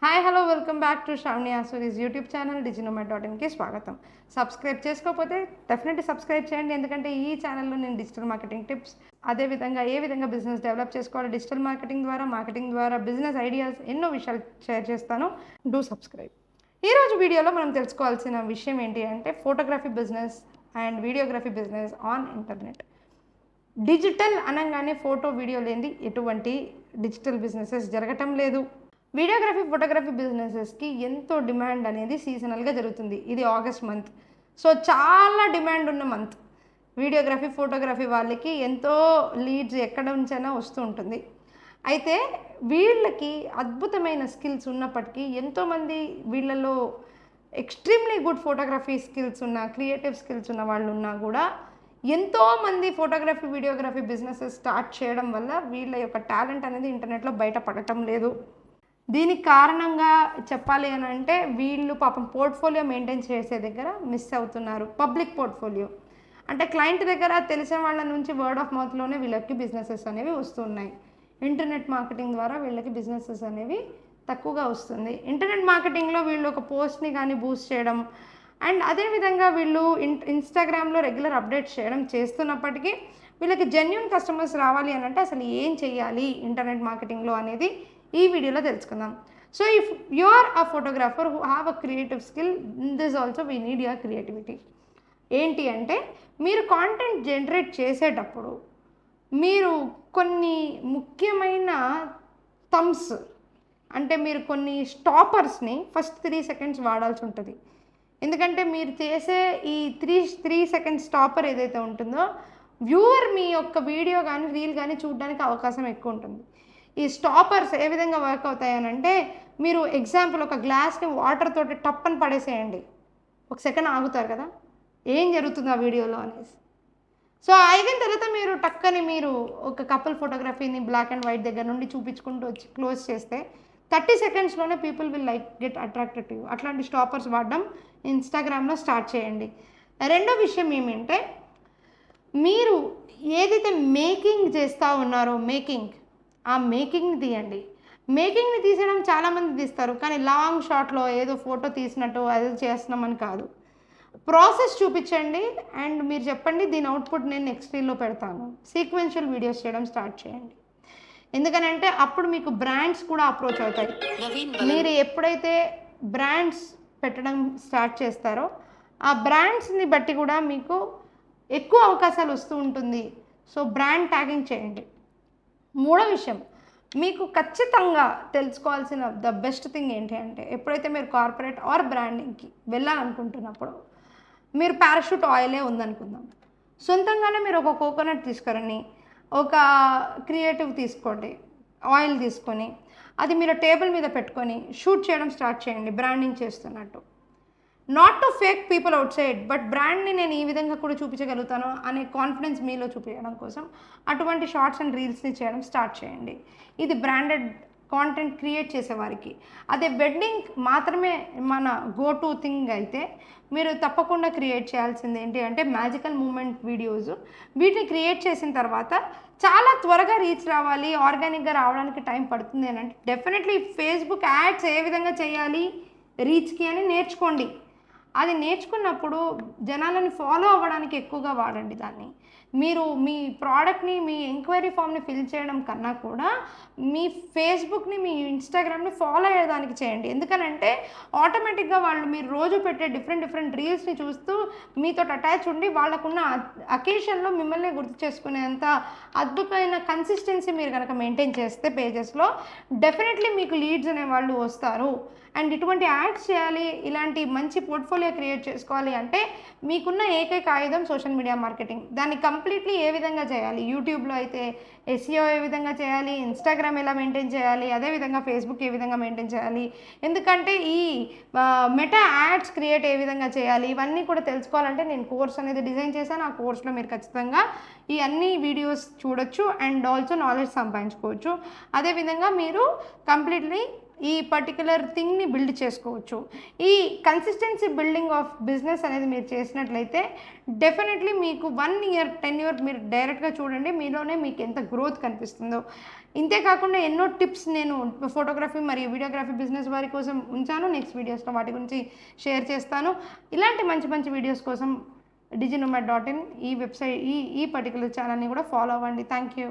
Hi hello welcome back to Sravani Asuri's YouTube channel డిజినోమాట్.inకి స్వాగతం. Subscribe చేసుకోకపోతే డెఫినెట్లీ సబ్స్క్రైబ్ చేయండి. ఎందుకంటే ఈ ఛానల్లో నేను డిజిటల్ మార్కెటింగ్ టిప్స్, అదేవిధంగా ఏ విధంగా బిజినెస్ డెవలప్ చేసుకోవాలి, డిజిటల్ మార్కెటింగ్ ద్వారా బిజినెస్ ఐడియాస్ ఎన్నో విషయాలు షేర్ చేస్తాను. Do subscribe. ఈరోజు వీడియోలో మనం తెలుసుకోవాల్సిన విషయం ఏంటి అంటే photography business and videography business on internet. Digital అనగానే ఫోటో వీడియో లేనిది ఎటువంటి డిజిటల్ బిజినెసెస్ జరగటం లేదు. వీడియోగ్రఫీ ఫోటోగ్రఫీ బిజినెసెస్కి ఎంతో డిమాండ్ అనేది సీజనల్గా జరుగుతుంది. ఇది ఆగస్ట్ మంత్, సో చాలా డిమాండ్ ఉన్న మంత్. వీడియోగ్రఫీ ఫోటోగ్రఫీ వాళ్ళకి ఎంతో లీడ్స్ ఎక్కడ నుంచైనా వస్తూ ఉంటుంది. అయితే వీళ్ళకి అద్భుతమైన స్కిల్స్ ఉన్నప్పటికీ ఎంతోమంది వీళ్ళలో ఎక్స్ట్రీమ్లీ గుడ్ ఫోటోగ్రఫీ స్కిల్స్ ఉన్న, క్రియేటివ్ స్కిల్స్ ఉన్న వాళ్ళు ఉన్నా కూడా ఎంతోమంది ఫోటోగ్రఫీ వీడియోగ్రఫీ బిజినెసెస్ స్టార్ట్ చేయడం వల్ల వీళ్ళ యొక్క టాలెంట్ అనేది ఇంటర్నెట్లో బయటపడటం లేదు. దీనికి కారణంగా చెప్పాలి అని అంటే వీళ్ళు పాపం పోర్ట్ఫోలియో మెయింటైన్ చేసే దగ్గర మిస్ అవుతున్నారు. పబ్లిక్ పోర్ట్ఫోలియో అంటే క్లయింట్ దగ్గర తెలిసిన వాళ్ళ నుంచి వర్డ్ ఆఫ్ మౌత్లోనే వీళ్ళకి బిజినెసెస్ అనేవి వస్తున్నాయి. ఇంటర్నెట్ మార్కెటింగ్ ద్వారా వీళ్ళకి బిజినెసెస్ అనేవి తక్కువగా వస్తుంది. ఇంటర్నెట్ మార్కెటింగ్లో వీళ్ళు ఒక పోస్ట్ని కానీ బూస్ట్ చేయడం అండ్ అదేవిధంగా వీళ్ళు ఇన్స్టాగ్రామ్లో రెగ్యులర్ అప్డేట్స్ చేయడం చేస్తున్నప్పటికీ వీళ్ళకి జెన్యూన్ కస్టమర్స్ రావాలి అని అంటే అసలు ఏం చేయాలి ఇంటర్నెట్ మార్కెటింగ్లో అనేది ఈ వీడియోలో తెలుసుకుందాం. So if you are a photographer who have a creative skill, in this also we need your creativity. ఏంటి అంటే మీరు కాంటెంట్ జనరేట్ చేసేటప్పుడు మీరు కొన్ని ముఖ్యమైన థమ్స్ అంటే మీరు కొన్ని స్టాపర్స్ని ఫస్ట్ 3 సెకండ్స్ వాడాల్సి ఉంటుంది. ఎందుకంటే మీరు చేసే ఈ త్రీ సెకండ్స్ స్టాపర్ ఏదైతే ఉంటుందో వ్యూవర్ మీ యొక్క వీడియో కానీ రీల్ కానీ చూడడానికి అవకాశం ఎక్కువ ఉంటుంది. ఈ స్టాపర్స్ ఏ విధంగా వర్క్ అవుతాయనంటే మీరు ఎగ్జాంపుల్ ఒక గ్లాస్ని వాటర్ తోటి టప్పని పడేసేయండి, ఒక సెకండ్ ఆగుతారు కదా ఏం జరుగుతుంది ఆ వీడియోలో అనేసి. సో అయిన తర్వాత మీరు టక్కని మీరు ఒక కపుల్ ఫోటోగ్రఫీని బ్లాక్ అండ్ వైట్ దగ్గర నుండి చూపించుకుంటూ వచ్చి క్లోజ్ చేస్తే 30 సెకండ్స్లోనే people will get attracted to you. అట్లాంటి స్టాపర్స్ వాడడం ఇన్స్టాగ్రామ్లో స్టార్ట్ చేయండి. రెండో విషయం ఏమంటే మీరు ఏదైతే మేకింగ్ చేస్తూ ఉన్నారో ఆ మేకింగ్ని తీయండి. మేకింగ్ని తీసేయడం చాలామంది తీస్తారు, కానీ లాంగ్ షాట్లో ఏదో ఫోటో తీసినట్టు అది చేస్తున్నామని కాదు. ప్రాసెస్ చూపించండి అండ్ మీరు చెప్పండి దీని అవుట్పుట్ నేను నెక్స్ట్ రీల్లో పెడతాను. సీక్వెన్షియల్ వీడియోస్ చేయడం స్టార్ట్ చేయండి. ఎందుకనంటే అప్పుడు మీకు బ్రాండ్స్ కూడా అప్రోచ్ అవుతాయి. మీరు ఎప్పుడైతే బ్రాండ్స్ పెట్టడం స్టార్ట్ చేస్తారో ఆ బ్రాండ్స్ని బట్టి కూడా మీకు ఎక్కువ అవకాశాలు వస్తూ ఉంటుంది. సో బ్రాండ్ ట్యాగింగ్ చేయండి. మూడో విషయం మీకు ఖచ్చితంగా తెలుసుకోవాల్సిన ద బెస్ట్ థింగ్ ఏంటి అంటే ఎప్పుడైతే మీరు కార్పొరేట్ ఆర్ బ్రాండింగ్కి వెళ్ళాలనుకుంటున్నప్పుడు మీరు పారాషూట్ ఆయిలే ఉందనుకుందాం. సొంతంగానే మీరు ఒక కోకోనట్ తీసుకొని ఒక క్రియేటివ్ తీసుకోండి, ఆయిల్ తీసుకొని అది మీరు టేబుల్ మీద పెట్టుకొని షూట్ చేయడం స్టార్ట్ చేయండి బ్రాండింగ్ చేస్తున్నట్టు. Not to fake people outside, but బ్రాండ్ని నేను ఈ విధంగా కూడా చూపించగలుగుతాను అనే కాన్ఫిడెన్స్ మీలో చూపించడం కోసం అటువంటి షార్ట్స్ అండ్ రీల్స్ని చేయడం స్టార్ట్ చేయండి. ఇది బ్రాండెడ్ కాంటెంట్ క్రియేట్ చేసేవారికి. అదే వెడ్డింగ్ మాత్రమే మన గో టు థింగ్ అయితే మీరు తప్పకుండా క్రియేట్ చేయాల్సింది ఏంటి అంటే మ్యాజికల్ మూమెంట్ వీడియోస్. వీటిని క్రియేట్ చేసిన తర్వాత చాలా త్వరగా రీచ్ రావాలి, ఆర్గానిక్గా రావడానికి టైం పడుతుంది అని అంటే డెఫినెట్లీ ఫేస్బుక్ యాడ్స్ ఏ విధంగా చేయాలి రీచ్కి అని నేర్చుకోండి. అది నేర్చుకున్నప్పుడు జనాలని ఫాలో అవ్వడానికి ఎక్కువగా వాడండి దాన్ని. మీరు మీ ప్రోడక్ట్ని మీ ఎంక్వైరీ ఫామ్ని ఫిల్ చేయడం కన్నా కూడా మీ ఫేస్బుక్ని మీ ఇన్స్టాగ్రామ్ని ఫాలో అయ్యేదానికి చేయండి. ఎందుకనంటే ఆటోమేటిక్గా వాళ్ళు మీరు రోజు పెట్టే డిఫరెంట్ రీల్స్ని చూస్తూ మీతో అటాచ్ ఉండి వాళ్ళకున్న అకేషన్లో మిమ్మల్ని గుర్తు చేసుకునేంత అద్భుతమైన కన్సిస్టెన్సీ మీరు కనుక మెయింటైన్ చేస్తే పేజెస్లో డెఫినెట్లీ మీకు లీడ్స్ అనేవాళ్ళు వస్తారు. అండ్ ఇటువంటి యాడ్స్ చేయాలి, ఇలాంటి మంచి పోర్ట్ఫోలియో క్రియేట్ చేసుకోవాలి అంటే మీకున్న ఏకైక ఆయుధం సోషల్ మీడియా మార్కెటింగ్. దాన్ని కంప్లీట్లీ ఏ విధంగా చేయాలి, యూట్యూబ్లో అయితే ఎస్ఈఓ ఏ విధంగా చేయాలి, ఇన్స్టాగ్రామ్ ఎలా మెయింటైన్ చేయాలి, అదేవిధంగా ఫేస్బుక్ ఏ విధంగా మెయింటైన్ చేయాలి, ఎందుకంటే ఈ మెటా యాడ్స్ క్రియేట్ ఏ విధంగా చేయాలి, ఇవన్నీ కూడా తెలుసుకోవాలంటే నేను కోర్స్ అనేది డిజైన్ చేశాను. ఆ కోర్స్లో మీరు ఖచ్చితంగా ఈ అన్ని వీడియోస్ చూడొచ్చు అండ్ ఆల్సో నాలెడ్జ్ సంపాదించుకోవచ్చు. అదేవిధంగా మీరు కంప్లీట్లీ ఈ పర్టికులర్ థింగ్ని బిల్డ్ చేసుకోవచ్చు. ఈ కన్సిస్టెన్సీ బిల్డింగ్ ఆఫ్ బిజినెస్ అనేది మీరు చేసినట్లయితే డెఫినెట్లీ మీకు 1 ఇయర్ 10 ఇయర్ మీరు డైరెక్ట్గా చూడండి, మీలోనే మీకు ఎంత గ్రోత్ కనిపిస్తుందో. ఇంతే కాకుండా ఎన్నో టిప్స్ నేను ఫోటోగ్రఫీ మరియు వీడియోగ్రఫీ బిజినెస్ వారి కోసం ఉంచాను. నెక్స్ట్ వీడియోస్లో వాటి గురించి షేర్ చేస్తాను. ఇలాంటి మంచి మంచి వీడియోస్ కోసం diginomed.in ఈ వెబ్సైట్ ఈ పర్టికులర్ ఛానల్ని కూడా ఫాలో అవ్వండి. Thank you.